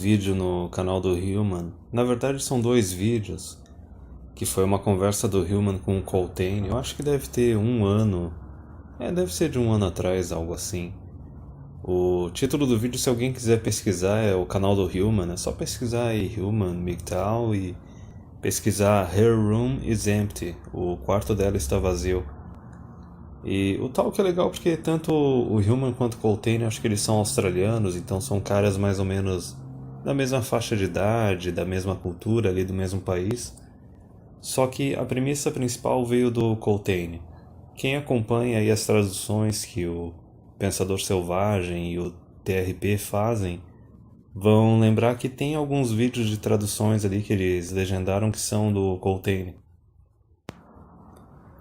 vídeo no canal do Human. Na verdade são dois vídeos, que foi uma conversa do Human com o Coltane. Eu acho que deve ter um ano, deve ser de um ano atrás, algo assim. O título do vídeo, se alguém quiser pesquisar, é o canal do Human. É só pesquisar aí Human MGTOW e pesquisar Her Room is Empty. O quarto dela está vazio. E o tal que é legal porque tanto o Human quanto o Coltane, acho que eles são australianos, então são caras mais ou menos da mesma faixa de idade, da mesma cultura ali, do mesmo país. Só que a premissa principal veio do Coltane. Quem acompanha aí as traduções que o Pensador Selvagem e o TRP fazem, vão lembrar que tem alguns vídeos de traduções ali que eles legendaram que são do Coltane.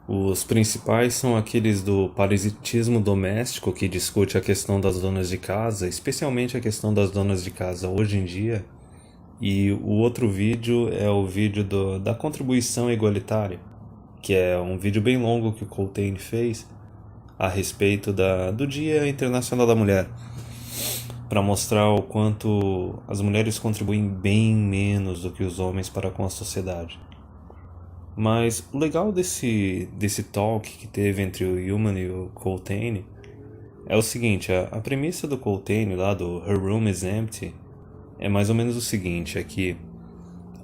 Os principais são aqueles do parasitismo doméstico, que discute a questão das donas de casa, especialmente a questão das donas de casa hoje em dia. E o outro vídeo é o vídeo da contribuição igualitária, que é um vídeo bem longo que o Coltane fez a respeito do Dia Internacional da Mulher, para mostrar o quanto as mulheres contribuem bem menos do que os homens para com a sociedade. Mas o legal desse talk que teve entre o Human e o Coltane é o seguinte, a premissa do Coltane lá do Her Room is Empty é mais ou menos o seguinte, é que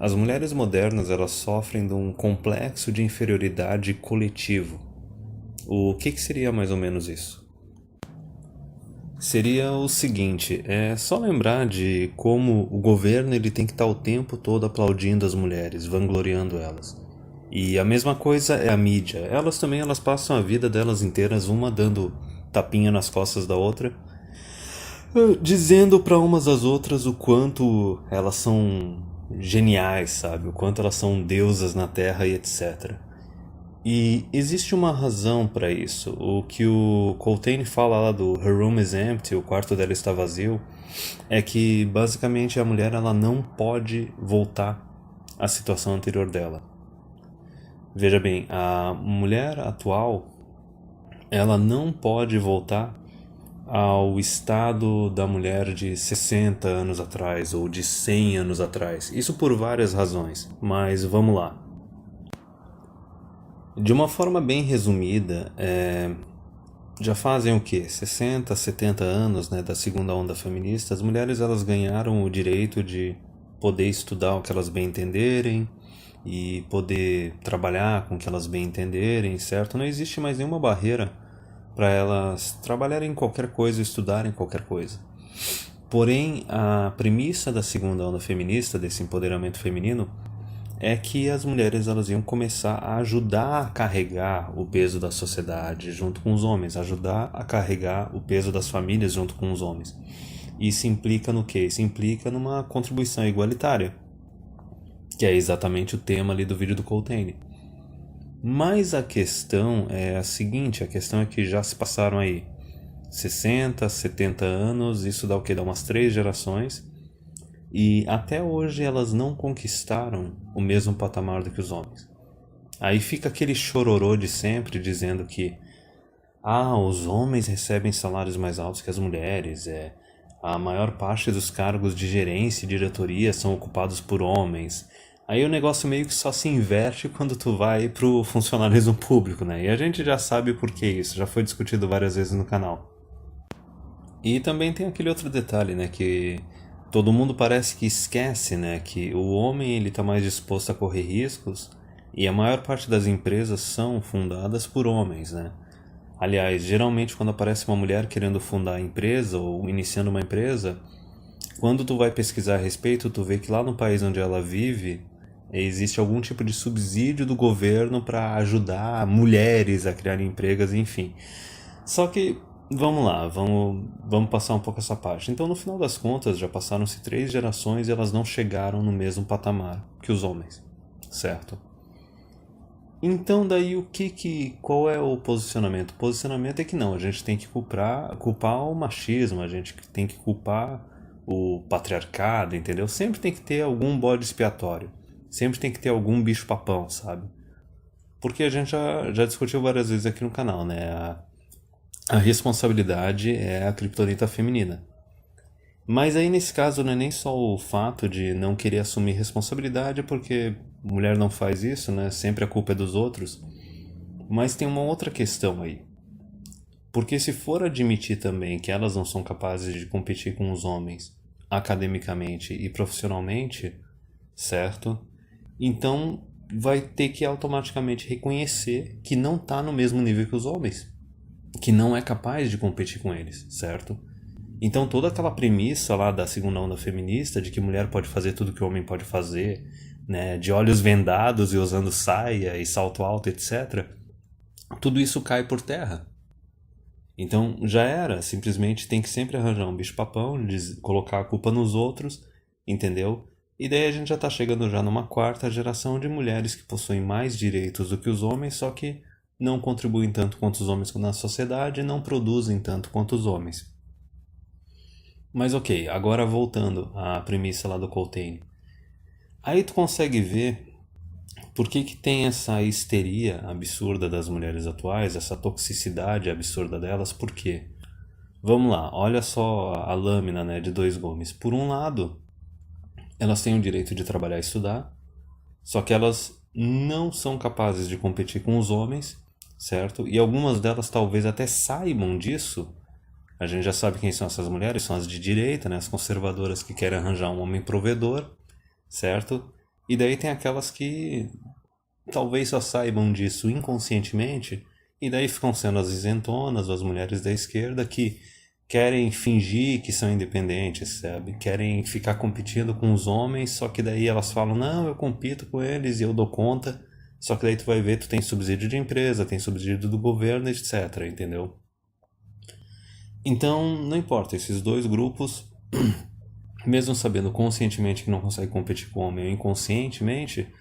as mulheres modernas elas sofrem de um complexo de inferioridade coletivo. O que seria mais ou menos isso? Seria o seguinte, é só lembrar de como o governo ele tem que estar o tempo todo aplaudindo as mulheres, vangloriando elas. E a mesma coisa é a mídia. Elas também elas passam a vida delas inteiras, uma dando tapinha nas costas da outra, dizendo para umas às outras o quanto elas são geniais, sabe? O quanto elas são deusas na Terra e etc. E existe uma razão para isso. O que o Coltane fala lá do Her Room is Empty, o quarto dela está vazio, é que basicamente a mulher ela não pode voltar à situação anterior dela. Veja bem, a mulher atual, ela não pode voltar ao estado da mulher de 60 anos atrás ou de 100 anos atrás. Isso por várias razões, mas vamos lá. De uma forma bem resumida, já fazem o quê? 60, 70 anos, né, da segunda onda feminista, as mulheres elas ganharam o direito de poder estudar o que elas bem entenderem, e poder trabalhar com o que elas bem entenderem, certo? Não existe mais nenhuma barreira para elas trabalharem em qualquer coisa, estudarem qualquer coisa. Porém, a premissa da segunda onda feminista, desse empoderamento feminino, é que as mulheres elas iam começar a ajudar a carregar o peso da sociedade junto com os homens, ajudar a carregar o peso das famílias junto com os homens. Isso implica no quê? Isso implica numa contribuição igualitária, que é exatamente o tema ali do vídeo do Coltane. Mas a questão é a seguinte, a questão é que já se passaram aí 60, 70 anos, isso dá o quê? Dá umas 3 gerações, e até hoje elas não conquistaram o mesmo patamar do que os homens. Aí fica aquele chororô de sempre dizendo que os homens recebem salários mais altos que as mulheres, a maior parte dos cargos de gerência e diretoria são ocupados por homens. Aí o negócio meio que só se inverte quando tu vai pro funcionalismo público, né? E a gente já sabe por que isso, já foi discutido várias vezes no canal. E também tem aquele outro detalhe, né, que todo mundo parece que esquece, né, que o homem ele tá mais disposto a correr riscos e a maior parte das empresas são fundadas por homens, né? Aliás, geralmente quando aparece uma mulher querendo fundar a empresa ou iniciando uma empresa, quando tu vai pesquisar a respeito, tu vê que lá no país onde ela vive, existe algum tipo de subsídio do governo para ajudar mulheres a criarem empregos, enfim. Só que, vamos lá, vamos passar um pouco essa parte. Então, no final das contas, já passaram-se 3 gerações e elas não chegaram no mesmo patamar que os homens, certo? Então, daí qual é o posicionamento? O posicionamento é que não, a gente tem que culpar o machismo, a gente tem que culpar o patriarcado, entendeu? Sempre tem que ter algum bode expiatório. Sempre tem que ter algum bicho papão, sabe? Porque a gente já discutiu várias vezes aqui no canal, né? A responsabilidade é a criptonita feminina. Mas aí nesse caso não é nem só o fato de não querer assumir responsabilidade, porque mulher não faz isso, né? Sempre a culpa é dos outros. Mas tem uma outra questão aí. Porque se for admitir também que elas não são capazes de competir com os homens academicamente e profissionalmente, certo? Então vai ter que automaticamente reconhecer que não está no mesmo nível que os homens, que não é capaz de competir com eles, certo? Então toda aquela premissa lá da segunda onda feminista de que mulher pode fazer tudo que o homem pode fazer, né, de olhos vendados e usando saia e salto alto, etc., tudo isso cai por terra. Então já era, simplesmente tem que sempre arranjar um bicho-papão, colocar a culpa nos outros, entendeu? E daí a gente já está chegando já numa quarta geração de mulheres que possuem mais direitos do que os homens, só que não contribuem tanto quanto os homens na sociedade e não produzem tanto quanto os homens. Mas ok, agora voltando à premissa lá do Coltrane. Aí tu consegue ver por que tem essa histeria absurda das mulheres atuais, essa toxicidade absurda delas, por quê? Vamos lá, olha só a lâmina, né, de dois gumes. Por um lado, elas têm o direito de trabalhar e estudar, só que elas não são capazes de competir com os homens, certo? E algumas delas talvez até saibam disso. A gente já sabe quem são essas mulheres, são as de direita, né, as conservadoras que querem arranjar um homem provedor, certo? E daí tem aquelas que talvez só saibam disso inconscientemente, e daí ficam sendo as isentonas, ou as mulheres da esquerda que querem fingir que são independentes, sabe? Querem ficar competindo com os homens, só que daí elas falam, não, eu compito com eles e eu dou conta, só que daí tu vai ver, tu tem subsídio de empresa, tem subsídio do governo, etc, entendeu? Então, não importa, esses dois grupos, mesmo sabendo conscientemente que não consegue competir com o homem ou inconscientemente,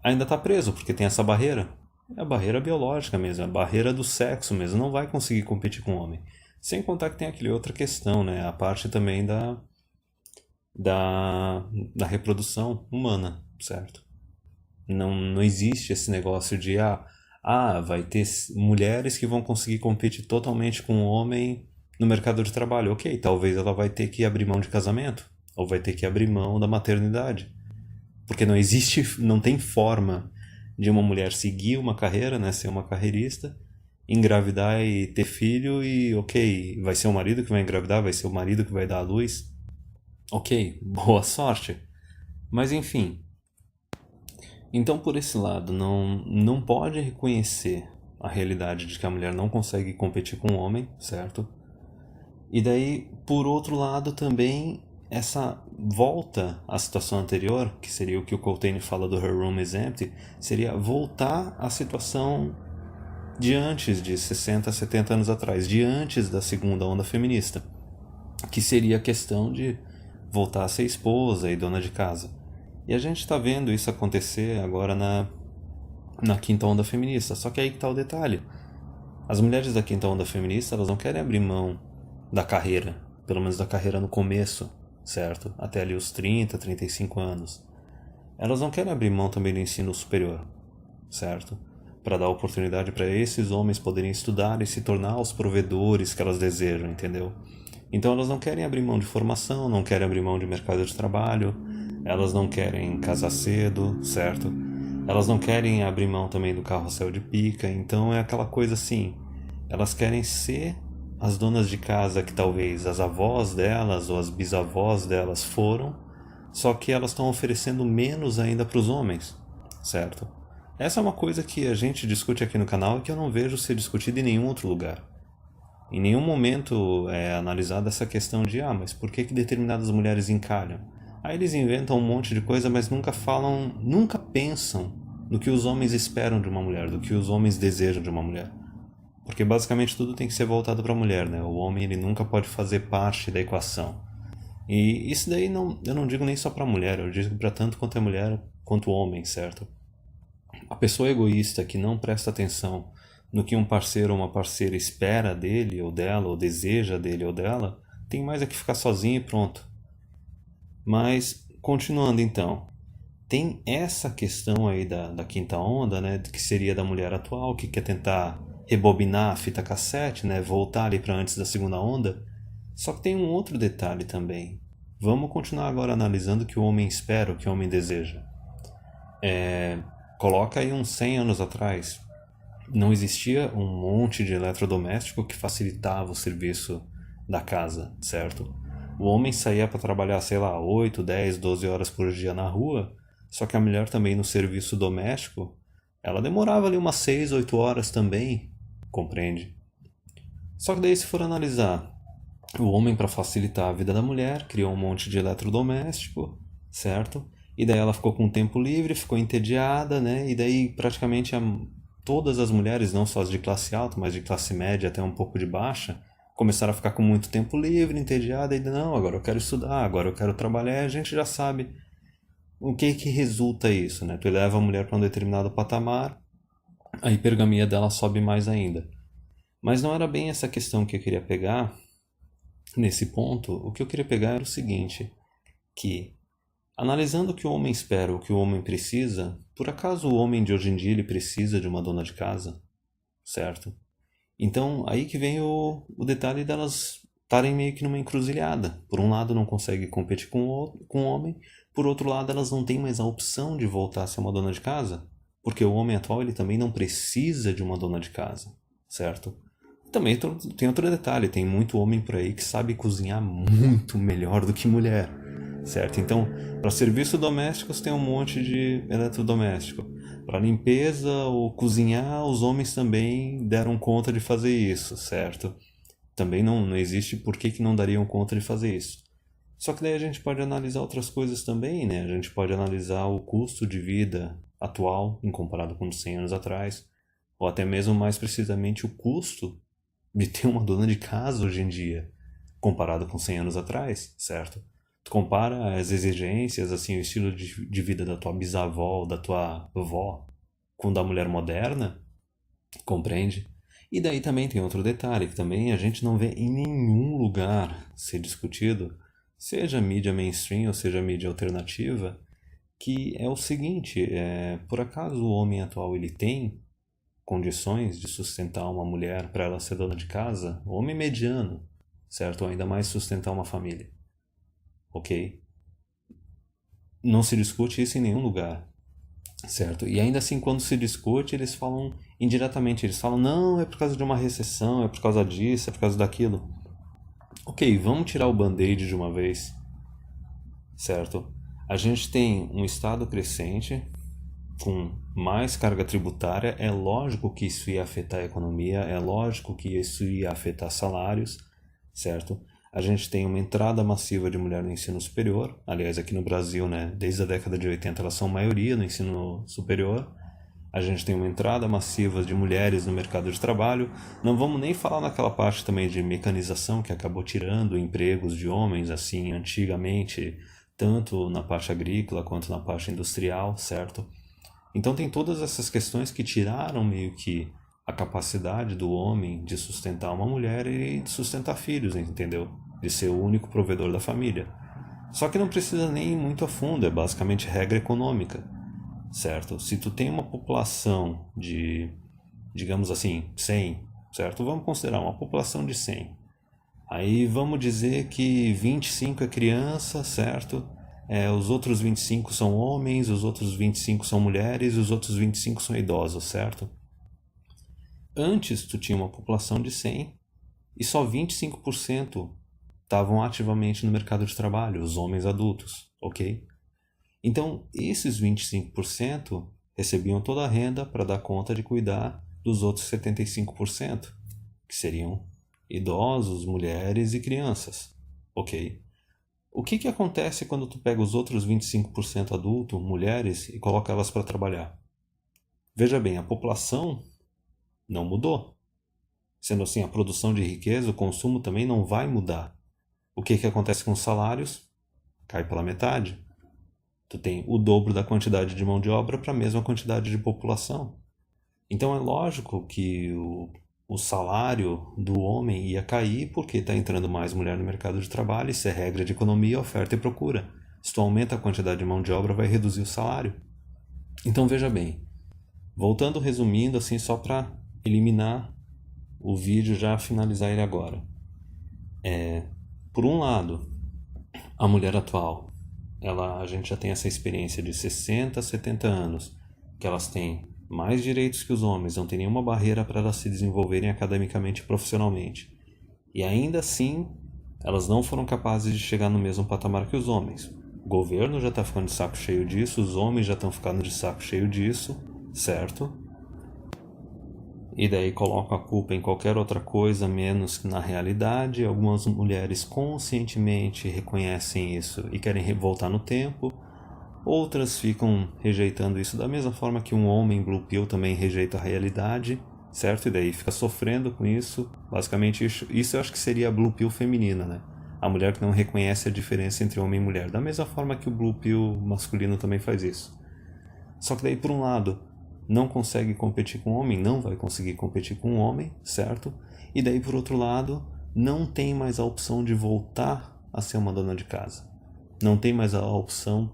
ainda está preso, porque tem essa barreira. É a barreira biológica mesmo, a barreira do sexo mesmo, não vai conseguir competir com o homem. Sem contar que tem aquela outra questão, né? A parte também da, da reprodução humana, certo? Não existe esse negócio de, vai ter mulheres que vão conseguir competir totalmente com o homem no mercado de trabalho. Ok, talvez ela vai ter que abrir mão de casamento, ou vai ter que abrir mão da maternidade. Porque não existe, não tem forma de uma mulher seguir uma carreira, né, ser uma carreirista, engravidar e ter filho e, ok, vai ser o marido que vai engravidar, vai ser o marido que vai dar à luz. Ok, boa sorte. Mas enfim. Então, por esse lado, não pode reconhecer a realidade de que a mulher não consegue competir com o homem, certo? E daí, por outro lado, também essa volta à situação anterior, que seria o que o Coltrane fala do Her Room is Empty, seria voltar à situação de antes de 60, 70 anos atrás, de antes da segunda onda feminista, que seria a questão de voltar a ser esposa e dona de casa. E a gente está vendo isso acontecer agora na quinta onda feminista, só que aí que está o detalhe. As mulheres da quinta onda feminista, elas não querem abrir mão da carreira, pelo menos da carreira no começo, certo? Até ali os 30, 35 anos. Elas não querem abrir mão também do ensino superior, certo? Para dar oportunidade para esses homens poderem estudar e se tornar os provedores que elas desejam, entendeu? Então elas não querem abrir mão de formação, não querem abrir mão de mercado de trabalho, elas não querem casar cedo, certo? Elas não querem abrir mão também do carrossel de pica, então é aquela coisa assim, elas querem ser as donas de casa que talvez as avós delas ou as bisavós delas foram, só que elas estão oferecendo menos ainda para os homens, certo? Essa é uma coisa que a gente discute aqui no canal e que eu não vejo ser discutida em nenhum outro lugar. Em nenhum momento é analisada essa questão de, mas por que determinadas mulheres encalham? Aí eles inventam um monte de coisa, mas nunca falam, nunca pensam no que os homens esperam de uma mulher, do que os homens desejam de uma mulher. Porque basicamente tudo tem que ser voltado para a mulher, né? O homem ele nunca pode fazer parte da equação. E isso daí eu não digo nem só para a mulher, eu digo para tanto quanto a mulher quanto o homem, certo? A pessoa egoísta que não presta atenção no que um parceiro ou uma parceira espera dele ou dela, ou deseja dele ou dela, tem mais é que ficar sozinho e pronto. Mas, continuando então, tem essa questão aí da quinta onda, né, que seria da mulher atual, que quer tentar rebobinar a fita cassete, né, voltar ali para antes da segunda onda. Só que tem um outro detalhe também. Vamos continuar agora analisando o que o homem espera, o que o homem deseja. Coloca aí uns 100 anos atrás. Não existia um monte de eletrodoméstico que facilitava o serviço da casa, certo? O homem saía para trabalhar, sei lá, 8, 10, 12 horas por dia na rua, só que a mulher também no serviço doméstico, ela demorava ali umas 6, 8 horas também, compreende? Só que daí se for analisar, o homem para facilitar a vida da mulher criou um monte de eletrodoméstico, certo? E daí ela ficou com tempo livre, ficou entediada, né? E daí praticamente todas as mulheres, não só as de classe alta, mas de classe média até um pouco de baixa, começaram a ficar com muito tempo livre, entediada, e não, agora eu quero estudar, agora eu quero trabalhar, e a gente já sabe o que resulta isso, né? Tu eleva a mulher para um determinado patamar, a hipergamia dela sobe mais ainda. Mas não era bem essa questão que eu queria pegar nesse ponto. O que eu queria pegar era o seguinte, que analisando o que o homem espera, o que o homem precisa, por acaso o homem de hoje em dia ele precisa de uma dona de casa, certo? Então, aí que vem o detalhe delas estarem meio que numa encruzilhada. Por um lado, não consegue competir com o homem, por outro lado, elas não têm mais a opção de voltar a ser uma dona de casa, porque o homem atual ele também não precisa de uma dona de casa, certo? Também tem outro detalhe, tem muito homem por aí que sabe cozinhar muito melhor do que mulher, certo? Então, para serviço domésticos tem um monte de eletrodoméstico. Para limpeza ou cozinhar, os homens também deram conta de fazer isso, certo? Também não existe por que não dariam conta de fazer isso. Só que daí a gente pode analisar outras coisas também, né? A gente pode analisar o custo de vida atual em comparado com 100 anos atrás, ou até mesmo mais precisamente o custo de ter uma dona de casa hoje em dia, comparado com 100 anos atrás, certo? Tu compara as exigências, assim, o estilo de vida da tua bisavó ou da tua avó com o da mulher moderna, compreende? E daí também tem outro detalhe que também a gente não vê em nenhum lugar ser discutido, seja mídia mainstream ou seja mídia alternativa, que é o seguinte, por acaso o homem atual ele tem condições de sustentar uma mulher para ela ser dona de casa? O homem mediano, certo? Ou ainda mais sustentar uma família, ok? Não se discute isso em nenhum lugar, certo? E ainda assim, quando se discute, eles falam indiretamente, eles falam, não, é por causa de uma recessão, é por causa disso, é por causa daquilo. Ok, vamos tirar o band-aid de uma vez, certo? A gente tem um estado crescente, com mais carga tributária, é lógico que isso ia afetar a economia, é lógico que isso ia afetar salários, certo? A gente tem uma entrada massiva de mulher no ensino superior, aliás, aqui no Brasil, né, desde a década de 80 elas são maioria no ensino superior. A gente tem uma entrada massiva de mulheres no mercado de trabalho. Não vamos nem falar naquela parte também de mecanização que acabou tirando empregos de homens, assim, antigamente, tanto na parte agrícola quanto na parte industrial, certo? Então tem todas essas questões que tiraram meio que a capacidade do homem de sustentar uma mulher e de sustentar filhos, entendeu? De ser o único provedor da família. Só que não precisa nem ir muito a fundo, é basicamente regra econômica, certo? Se tu tem uma população de, digamos assim, 100, certo? Vamos considerar uma população de 100. Aí vamos dizer que 25 é criança, certo? Os outros 25 são homens, os outros 25 são mulheres e os outros 25 são idosos, certo? Antes tu tinha uma população de 100 e só 25% estavam ativamente no mercado de trabalho, os homens adultos, ok? Então, esses 25% recebiam toda a renda para dar conta de cuidar dos outros 75%, que seriam idosos, mulheres e crianças, ok? O que acontece quando tu pega os outros 25% adultos, mulheres, e coloca elas para trabalhar? Veja bem, a população não mudou. Sendo assim, a produção de riqueza, o consumo também não vai mudar. O que acontece com os salários? Cai pela metade. Tu tem o dobro da quantidade de mão de obra para a mesma quantidade de população. Então é lógico que o salário do homem ia cair porque está entrando mais mulher no mercado de trabalho, isso é regra de economia, oferta e procura. Se tu aumenta a quantidade de mão de obra, vai reduzir o salário. Então veja bem, voltando resumindo assim só para eliminar o vídeo, já finalizar ele agora. Por um lado, a mulher atual, a gente já tem essa experiência de 60, 70 anos, que elas têm mais direitos que os homens, não tem nenhuma barreira para elas se desenvolverem academicamente e profissionalmente. E ainda assim, elas não foram capazes de chegar no mesmo patamar que os homens. O governo já está ficando de saco cheio disso, os homens já estão ficando de saco cheio disso, certo? E daí colocam a culpa em qualquer outra coisa menos que na realidade. Algumas mulheres conscientemente reconhecem isso e querem voltar no tempo. Outras ficam rejeitando isso da mesma forma que um homem blue pill também rejeita a realidade, certo? E daí fica sofrendo com isso. Basicamente isso eu acho que seria a blue pill feminina, né? A mulher que não reconhece a diferença entre homem e mulher. Da mesma forma que o blue pill masculino também faz isso. Só que daí, por um lado, não consegue competir com o homem, não vai conseguir competir com o homem, certo? E daí, por outro lado, não tem mais a opção de voltar a ser uma dona de casa. Não tem mais a opção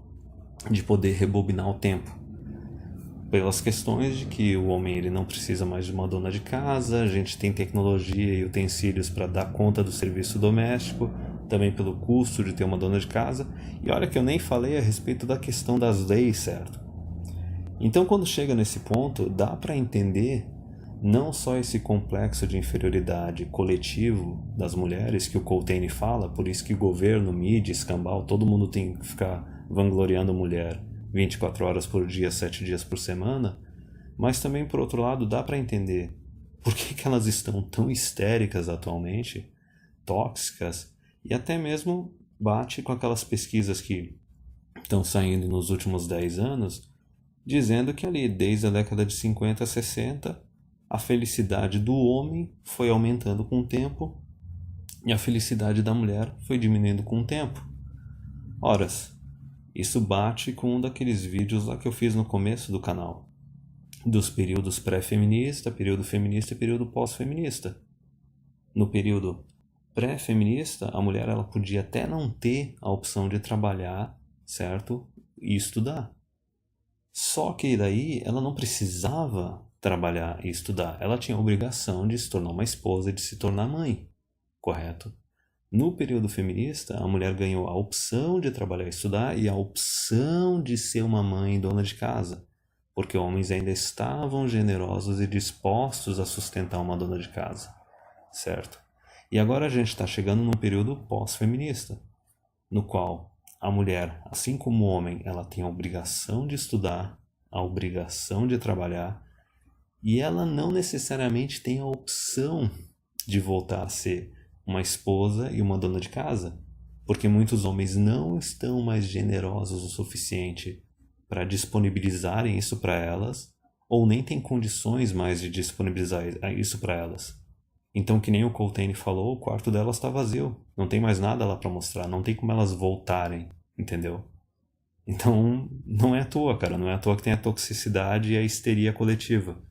de poder rebobinar o tempo. Pelas questões de que o homem ele não precisa mais de uma dona de casa, a gente tem tecnologia e utensílios para dar conta do serviço doméstico, também pelo custo de ter uma dona de casa. E olha que eu nem falei a respeito da questão das leis, certo? Então, quando chega nesse ponto, dá para entender não só esse complexo de inferioridade coletivo das mulheres que o Coltrane fala, por isso que governo, mídia, escambau, todo mundo tem que ficar vangloriando a mulher 24 horas por dia, 7 dias por semana, mas também, por outro lado, dá para entender por que elas estão tão histéricas atualmente, tóxicas, e até mesmo bate com aquelas pesquisas que estão saindo nos últimos 10 anos, dizendo que ali, desde a década de 50 a 60, a felicidade do homem foi aumentando com o tempo e a felicidade da mulher foi diminuindo com o tempo. Ora, isso bate com um daqueles vídeos lá que eu fiz no começo do canal, dos períodos pré-feminista, período feminista e período pós-feminista. No período pré-feminista, a mulher ela podia até não ter a opção de trabalhar, certo? E estudar. Só que daí ela não precisava trabalhar e estudar. Ela tinha a obrigação de se tornar uma esposa e de se tornar mãe, correto? No período feminista, a mulher ganhou a opção de trabalhar e estudar e a opção de ser uma mãe dona de casa, porque homens ainda estavam generosos e dispostos a sustentar uma dona de casa, certo? E agora a gente está chegando num período pós-feminista, no qual a mulher, assim como o homem, ela tem a obrigação de estudar, a obrigação de trabalhar, e ela não necessariamente tem a opção de voltar a ser uma esposa e uma dona de casa, porque muitos homens não estão mais generosos o suficiente para disponibilizarem isso para elas, ou nem têm condições mais de disponibilizar isso para elas. Então, que nem o Coltrane falou, o quarto delas está vazio. Não tem mais nada lá para mostrar. Não tem como elas voltarem, entendeu? Então, não é à toa, cara. Não é à toa que tem a toxicidade e a histeria coletiva.